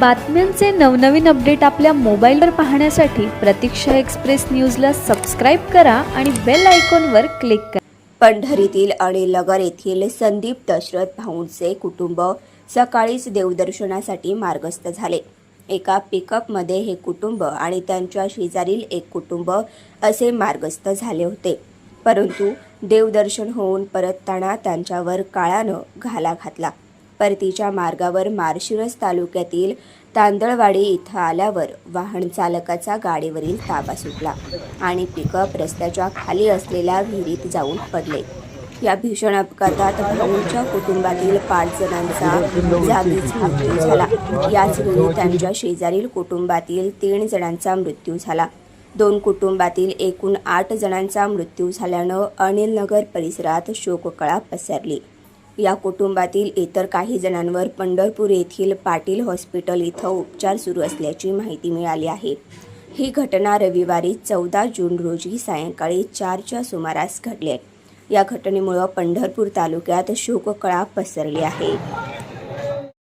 बातम्यांचे नवनवीन अपडेट आपल्या मोबाईलवर पाहण्यासाठी प्रतीक्षा एक्सप्रेस न्यूजला सबस्क्राईब करा आणि बेल आयकॉनवर क्लिक करा. पंढरीतील अणीनगर येथील संदीप दशरथ भाऊंचे कुटुंब सकाळीच देवदर्शनासाठी मार्गस्थ झाले. एका पिकअपमध्ये हे कुटुंब आणि त्यांच्या शेजारील एक कुटुंब असे मार्गस्थ झाले होते. परंतु देवदर्शन होऊन परतताना त्यांच्यावर काळानं घाला घातला. परतीच्या मार्गावर माळशिरस तालुक्यातील तांदळवाडी इथं आल्यावर वाहन चालकाचा गाडीवरील ताबा सुटला आणि पिकअप रस्त्याच्या खाली असलेल्या विहिरीत जाऊन पडले. या भीषण अपघातात भाऊंच्या कुटुंबातील 5 जणांचा जागीच मृत्यू झाला. याच वेळी त्यांच्या शेजारील कुटुंबातील 3 जणांचा मृत्यू झाला. 2 कुटुंबातील एकूण 8 जणांचा मृत्यू झाल्यानं अनिलनगर परिसरात शोककळा पसरली. या कुटुंबातील इतर काही जणांवर पंढरपूर येथील पाटील हॉस्पिटल इथं उपचार सुरू असल्याची माहिती मिळाली आहे. ही घटना रविवारी 14 जून रोजी सायंकाळी 4च्या सुमारास घडली. या घटनेमुळे पंढरपूर तालुक्यात शोककळा पसरली आहे.